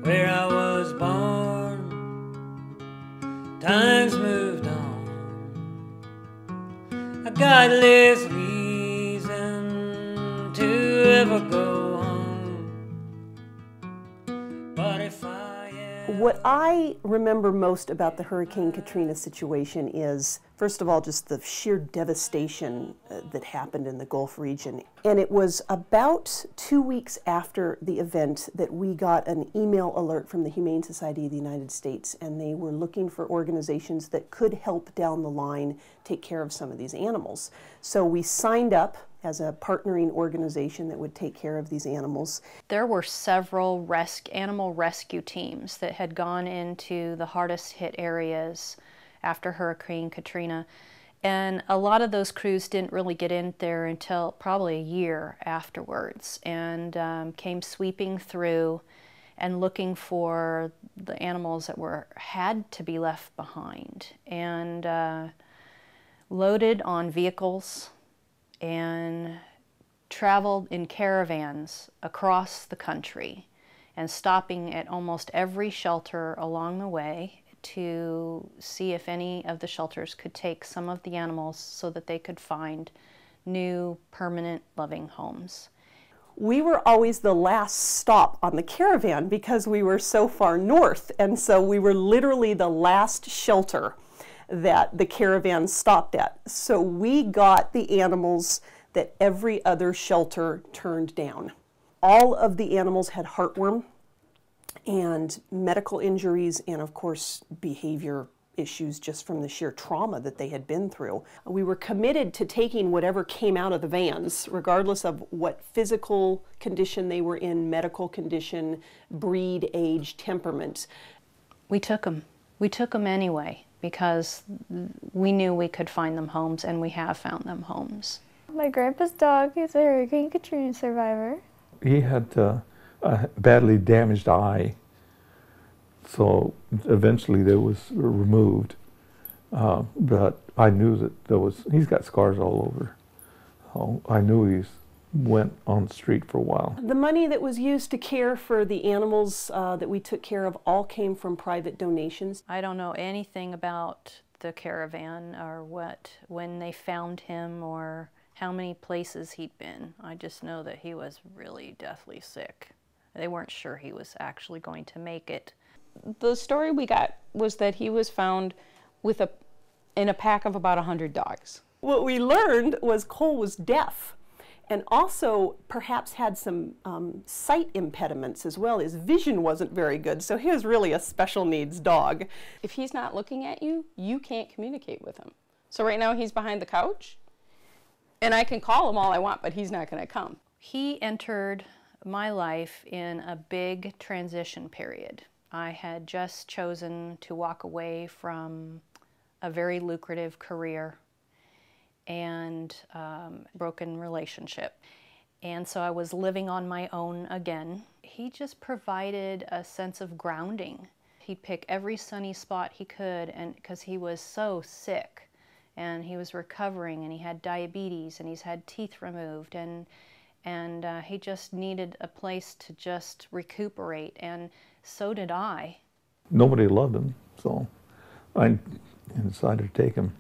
where I was born. Times moved on. I got less reason to ever go home. But if I ever... What I remember most about the Hurricane Katrina situation is, first of all, just the sheer devastation that happened in the Gulf region. And it was about 2 weeks after the event that we got an email alert from the Humane Society of the United States, and they were looking for organizations that could help down the line take care of some of these animals. So we signed up as a partnering organization that would take care of these animals. There were several animal rescue teams that had gone into the hardest hit areas after Hurricane Katrina. And a lot of those crews didn't really get in there until probably a year afterwards, and came sweeping through and looking for the animals that had to be left behind, and loaded on vehicles and traveled in caravans across the country and stopping at almost every shelter along the way to see if any of the shelters could take some of the animals so that they could find new, permanent, loving homes. We were always the last stop on the caravan because we were so far north, and so we were literally the last shelter that the caravan stopped at. So we got the animals that every other shelter turned down. All of the animals had heartworm and medical injuries, and of course behavior issues just from the sheer trauma that they had been through. We were committed to taking whatever came out of the vans, regardless of what physical condition they were in, medical condition, breed, age, temperament. We took them. We took them anyway because we knew we could find them homes, and we have found them homes. My grandpa's dog is a Hurricane Katrina survivor. He had a badly damaged eye, so eventually that was removed. But I knew that he's got scars all over. So I knew he went on the street for a while. The money that was used to care for the animals that we took care of all came from private donations. I don't know anything about the caravan or when they found him or how many places he'd been. I just know that he was really deathly sick. They weren't sure he was actually going to make it. The story we got was that he was found in a pack of about 100 dogs. What we learned was Cole was deaf, and also perhaps had some sight impediments as well. His vision wasn't very good, so he was really a special needs dog. If he's not looking at you, you can't communicate with him. So right now he's behind the couch, and I can call him all I want, but he's not going to come. He entered my life in a big transition period. I had just chosen to walk away from a very lucrative career and broken relationship. And so I was living on my own again. He just provided a sense of grounding. He'd pick every sunny spot he could, and because he was so sick, and he was recovering, and he had diabetes, and he's had teeth removed, and he just needed a place to just recuperate, and so did I. Nobody loved him, so I decided to take him.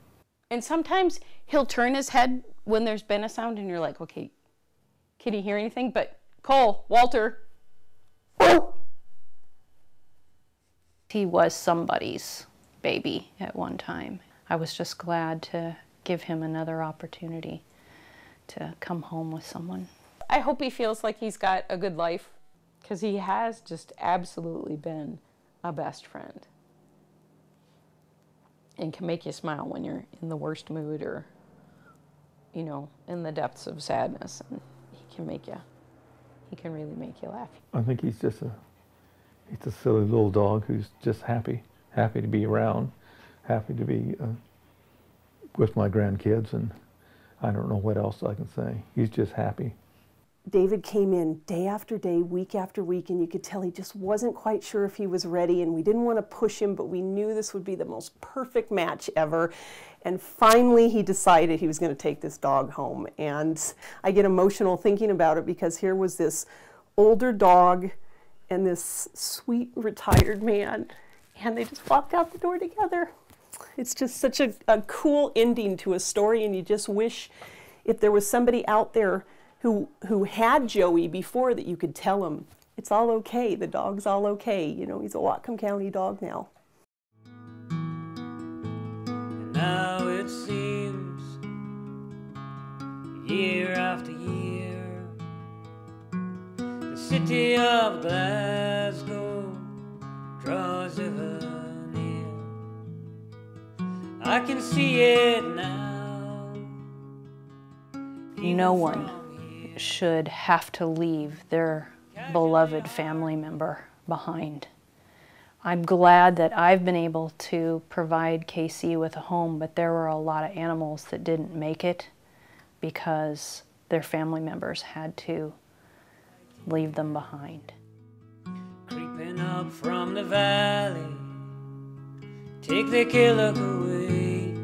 And sometimes he'll turn his head when there's been a sound, and you're like, okay, can he hear anything? But Cole, Walter. He was somebody's baby at one time. I was just glad to give him another opportunity to come home with someone. I hope he feels like he's got a good life, because he has just absolutely been a best friend and can make you smile when you're in the worst mood or, you know, in the depths of sadness. And he can really make you laugh. I think he's a silly little dog who's just happy to be around, happy to be with my grandkids, and I don't know what else I can say. He's just happy. David came in day after day, week after week, and you could tell he just wasn't quite sure if he was ready, and we didn't want to push him, but we knew this would be the most perfect match ever. And finally he decided he was going to take this dog home. And I get emotional thinking about it, because here was this older dog and this sweet retired man, and they just walked out the door together. It's just such a cool ending to a story, and you just wish if there was somebody out there who had Joey before, that you could tell him, it's all okay, the dog's all okay, you know, he's a Whatcom County dog now. And now it seems, year after year, the city of Glasgow draws ever near. I can see it now. No one should have to leave their beloved family member behind. I'm glad that I've been able to provide KC with a home, but there were a lot of animals that didn't make it because their family members had to leave them behind. Creeping up from the valley, take the killer away,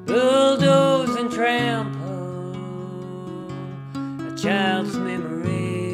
bulldoze and trample a child's memory.